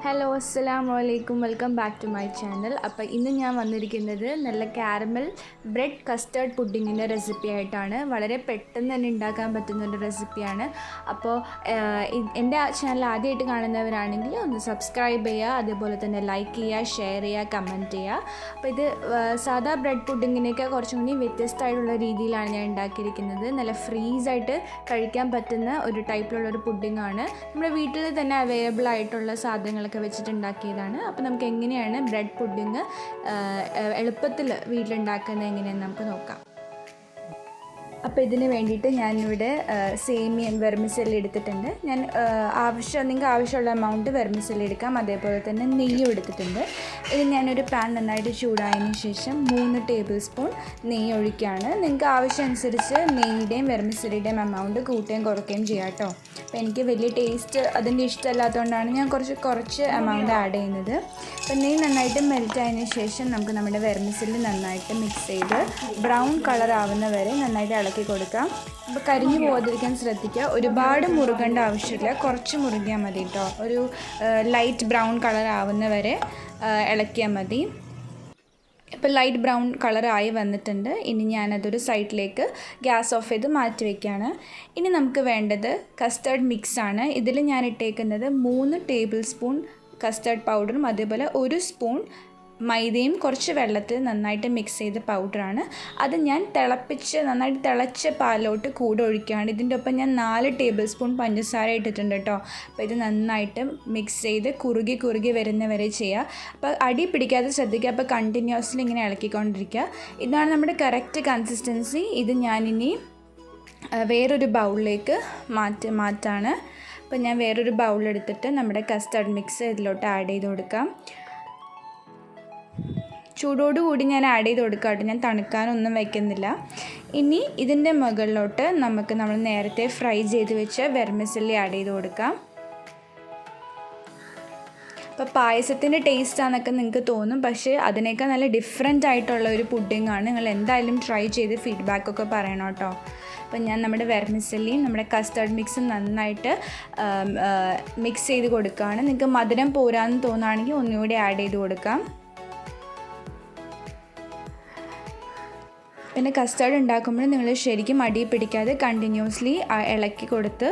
Hello അസ്സലാമു അലൈക്കും welcome back to my channel. അപ്പോൾ ഇന്ന് ഞാൻ വന്നിരിക്കുന്നത് നല്ല കാരമൽ ബ്രെഡ് കസ്റ്റേർഡ് പുഡിങ്ങിൻ്റെ റെസിപ്പി ആയിട്ടാണ്. വളരെ പെട്ടെന്ന് തന്നെ ഉണ്ടാക്കാൻ പറ്റുന്നൊരു റെസിപ്പിയാണ്. അപ്പോൾ എൻ്റെ ചാനൽ ആദ്യമായിട്ട് കാണുന്നവരാണെങ്കിൽ ഒന്ന് സബ്സ്ക്രൈബ് ചെയ്യുക, അതേപോലെ തന്നെ ലൈക്ക് ചെയ്യുക, ഷെയർ ചെയ്യുക, കമൻറ്റ് ചെയ്യുക. അപ്പോൾ ഇത് സാധാ ബ്രെഡ് പുഡിങ്ങിനൊക്കെ കുറച്ചും കൂടി വ്യത്യസ്തമായിട്ടുള്ള രീതിയിലാണ് ഞാൻ ഉണ്ടാക്കിയിരിക്കുന്നത്. നല്ല ഫ്രീസായിട്ട് കഴിക്കാൻ പറ്റുന്ന ഒരു ടൈപ്പിലുള്ളൊരു പുഡിങ്ങാണ്. നമ്മുടെ വീട്ടിൽ തന്നെ അവൈലബിൾ ആയിട്ടുള്ള സാധനങ്ങൾ വെച്ചിട്ടുണ്ടാക്കിയതാണ്. അപ്പോൾ നമുക്ക് എങ്ങനെയാണ് ബ്രെഡ് പുഡിങ് എളുപ്പത്തിൽ വീട്ടിലുണ്ടാക്കുന്നത് എങ്ങനെയെന്ന് നമുക്ക് നോക്കാം. അപ്പോൾ ഇതിന് വേണ്ടിയിട്ട് ഞാനിവിടെ സേമിയ വെർമിസെല്ലി എടുത്തിട്ടുണ്ട്. ഞാൻ നിങ്ങൾക്ക് ആവശ്യമുള്ള എമൗണ്ട് വെർമിസെല്ലി എടുക്കാം. അതേപോലെ തന്നെ നെയ്യും എടുത്തിട്ടുണ്ട്. ഇത് ഞാനൊരു പാൻ നന്നായിട്ട് ചൂടായതിന് ശേഷം 3 ടേബിൾ സ്പൂൺ നെയ്യ് ഒഴിക്കുകയാണ്. നിങ്ങൾക്ക് ആവശ്യമനുസരിച്ച് നെയ്യുടെയും വെർമിസെല്ലിയുടെയും എമൗണ്ട് കൂട്ടുകയും കുറയ്ക്കുകയും ചെയ്യാം കേട്ടോ. അപ്പോൾ എനിക്ക് വലിയ ടേസ്റ്റ് അതിൻ്റെ ഇഷ്ടമല്ലാത്തതുകൊണ്ടാണ് ഞാൻ കുറച്ച് എമൗണ്ട് ആഡ് ചെയ്യുന്നത്. അപ്പോൾ നെയ്യ് നന്നായിട്ട് മെൽറ്റ് ആയതിന് ശേഷം നമുക്ക് നമ്മുടെ വെർമിസെല്ലി നന്നായിട്ട് മിക്സ് ചെയ്ത് ബ്രൗൺ കളർ ആവുന്ന വരെ നന്നായിട്ട് ഇളക്കി കൊടുക്കാം. അപ്പോൾ കരിഞ്ഞു പോകാതിരിക്കാൻ ശ്രദ്ധിക്കുക. ഒരുപാട് മുറുകേണ്ട ആവശ്യമില്ല, കുറച്ച് മുറുകിയാൽ മതി കേട്ടോ. ഒരു ലൈറ്റ് ബ്രൗൺ കളർ ആവുന്ന വരെ ഇളക്കിയാൽ മതി. ഇപ്പോൾ ലൈറ്റ് ബ്രൗൺ കളറായി വന്നിട്ടുണ്ട്. ഇനി ഞാനതൊരു സൈഡിലേക്ക് ഗ്യാസ് ഓഫ് ചെയ്ത് മാറ്റി വയ്ക്കുകയാണ്. ഇനി നമുക്ക് വേണ്ടത് കസ്റ്റേർഡ് മിക്സാണ്. ഇതിൽ ഞാൻ ഇട്ടേക്കുന്നത് 3 ടേബിൾ സ്പൂൺ കസ്റ്റേർഡ് പൗഡറും അതേപോലെ 1 സ്പൂൺ മൈദയും കുറച്ച് വെള്ളത്തിൽ നന്നായിട്ട് മിക്സ് ചെയ്ത പൗഡറാണ്. അത് ഞാൻ നന്നായിട്ട് തിളച്ച പാലോട്ട് കൂടെ ഒഴിക്കുകയാണ്. ഇതിൻ്റെ ഒപ്പം ഞാൻ 4 ടേബിൾ സ്പൂൺ പഞ്ചസാര ഇട്ടിട്ടുണ്ട് കേട്ടോ. അപ്പോൾ ഇത് നന്നായിട്ട് മിക്സ് ചെയ്ത് കുറുകി വരുന്ന വരെ ചെയ്യുക. അപ്പോൾ അടി പിടിക്കാതെ ശ്രദ്ധിക്കുക. അപ്പോൾ കണ്ടിന്യൂസ്ലി ഇങ്ങനെ ഇളക്കിക്കൊണ്ടിരിക്കുക. ഇതാണ് നമ്മുടെ കറക്റ്റ് കൺസിസ്റ്റൻസി. ഇത് ഞാനിനി വേറൊരു ബൗളിലേക്ക് മാറ്റാണ്. അപ്പോൾ ഞാൻ വേറൊരു ബൗളെടുത്തിട്ട് നമ്മുടെ കസ്റ്റർഡ് മിക്സ് ഇതിലോട്ട് ആഡ് ചെയ്ത് കൊടുക്കാം. ചൂടോടുകൂടി ഞാൻ ആഡ് ചെയ്ത് കൊടുക്കാം കേട്ടോ. ഞാൻ തണുക്കാനൊന്നും വയ്ക്കുന്നില്ല. ഇനി ഇതിൻ്റെ മുകളിലോട്ട് നമ്മൾ നേരത്തെ ഫ്രൈ ചെയ്ത് വെച്ച വെർമിസെല്ലി ആഡ് ചെയ്ത് കൊടുക്കാം. അപ്പോൾ പായസത്തിൻ്റെ ടേസ്റ്റാണെന്നൊക്കെ നിങ്ങൾക്ക് തോന്നും, പക്ഷേ അതിനേക്കാൾ നല്ല ഡിഫറെൻ്റ് ആയിട്ടുള്ള ഒരു പുഡിങ്ങാണ്. നിങ്ങൾ എന്തായാലും ട്രൈ ചെയ്ത് ഫീഡ്ബാക്കൊക്കെ പറയണം കേട്ടോ. അപ്പോൾ ഞാൻ നമ്മുടെ വെർമിസെല്ലിയും നമ്മുടെ കസ്റ്റേർഡ് മിക്സും നന്നായിട്ട് മിക്സ് ചെയ്ത് കൊടുക്കുകയാണ്. നിങ്ങൾക്ക് മധുരം പോരാന്ന് തോന്നുകയാണെങ്കിൽ ഒന്നുകൂടി ആഡ് ചെയ്ത് കൊടുക്കാം. പിന്നെ കസ്റ്റേർഡ് ഉണ്ടാക്കുമ്പോൾ നിങ്ങൾ ശരിക്കും അടി പിടിക്കാതെ കണ്ടിന്യൂസ്ലി ഇളക്കി കൊടുത്ത്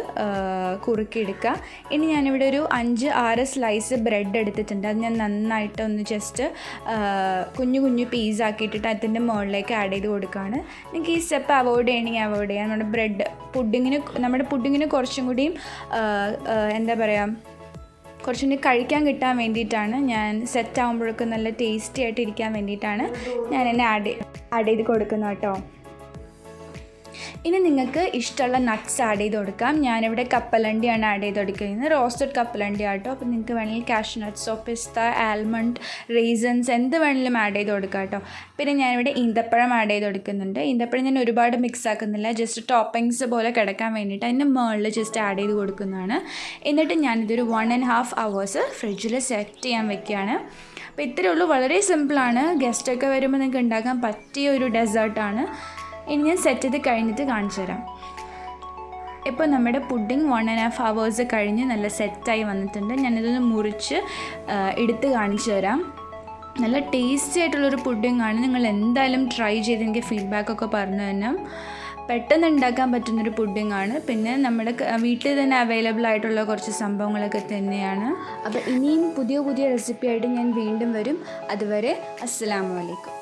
കുറുക്കിയെടുക്കുക. ഇനി ഞാനിവിടെ ഒരു 5-6 സ്ലൈസ് ബ്രെഡ് എടുത്തിട്ടുണ്ട്. അത് ഞാൻ നന്നായിട്ട് ഒന്ന് ജസ്റ്റ് കുഞ്ഞു പീസാക്കിയിട്ടിട്ട് അതിൻ്റെ മുകളിലേക്ക് ആഡ് ചെയ്ത് കൊടുക്കുകയാണ്. നിങ്ങൾക്ക് ഈ സ്റ്റെപ്പ് അവോയ്ഡ് ചെയ്യണമെങ്കിൽ അവോയ്ഡ് ചെയ്യാം. നമ്മുടെ പുഡിങ്ങിന് കുറച്ചും കൂടിയും എന്താ പറയുക, കുറച്ചും കൂടി കഴിക്കാൻ കിട്ടാൻ വേണ്ടിയിട്ടാണ്, ഞാൻ സെറ്റ് ആകുമ്പോഴൊക്കെ നല്ല ടേസ്റ്റി ആയിട്ട് ഇരിക്കാൻ വേണ്ടിയിട്ടാണ് ഞാൻ എന്നെ ആഡ് ചെയ്ത് കൊടുക്കുന്നത് കേട്ടോ. ഇനി നിങ്ങൾക്ക് ഇഷ്ടമുള്ള നട്ട്സ് ആഡ് ചെയ്ത് കൊടുക്കാം. ഞാനിവിടെ കപ്പലണ്ടിയാണ് ആഡ് ചെയ്ത് കൊടുക്കുന്നത്, റോസ്റ്റഡ് കപ്പലണ്ടി ആട്ടോ. അപ്പോൾ നിങ്ങൾക്ക് വേണമെങ്കിൽ കാഷ്യൂ നട്ട്സോ പിസ്ത, ആൽമണ്ട്, റീസൺസ് എന്ത് വേണമെങ്കിലും ആഡ് ചെയ്ത് കൊടുക്കാം കേട്ടോ. പിന്നെ ഞാനിവിടെ ഈന്തപ്പഴം ആഡ് ചെയ്ത് കൊടുക്കുന്നുണ്ട്. ഈന്തപ്പഴം ഞാൻ ഒരുപാട് മിക്സ് ആക്കുന്നില്ല, ജസ്റ്റ് ടോപ്പിങ്സ് പോലെ കിടക്കാൻ വേണ്ടിയിട്ട് അതിൻ്റെ മുകളിൽ ജസ്റ്റ് ആഡ് ചെയ്ത് കൊടുക്കുന്നതാണ്. എന്നിട്ട് ഞാനിതൊരു 1.5 hours ഫ്രിഡ്ജിൽ സെറ്റ് ചെയ്യാൻ വെക്കുകയാണ്. അപ്പോൾ ഇത്രയേ ഉള്ളൂ, വളരെ സിമ്പിളാണ്. ഗസ്റ്റൊക്കെ വരുമ്പോൾ നിങ്ങൾക്ക് ഉണ്ടാക്കാൻ പറ്റിയ ഒരു ഡെസേർട്ടാണ്. ഇനി ഞാൻ സെറ്റ് ചെയ്ത് കഴിഞ്ഞിട്ട് കാണിച്ചു തരാം. ഇപ്പോൾ നമ്മുടെ പുഡിങ് 1.5 hours കഴിഞ്ഞ് നല്ല സെറ്റായി വന്നിട്ടുണ്ട്. ഞാനിതൊന്ന് മുറിച്ച് എടുത്ത് കാണിച്ചു തരാം. നല്ല ടേസ്റ്റി ആയിട്ടുള്ളൊരു പുഡിങ്ങാണ്. നിങ്ങൾ എന്തായാലും ട്രൈ ചെയ്ത് എനിക്ക് ഫീഡ്ബാക്കൊക്കെ പറഞ്ഞു തന്നെ. പെട്ടെന്ന് ഉണ്ടാക്കാൻ പറ്റുന്നൊരു പുഡിങ്ങാണ്. പിന്നെ നമ്മുടെ വീട്ടിൽ തന്നെ അവൈലബിൾ ആയിട്ടുള്ള കുറച്ച് സംഭവങ്ങളൊക്കെ തന്നെയാണ്. അപ്പോൾ ഇനിയും പുതിയ റെസിപ്പി ആയിട്ട് ഞാൻ വീണ്ടും വരും. അതുവരെ അസ്സലാമു അലൈക്കും.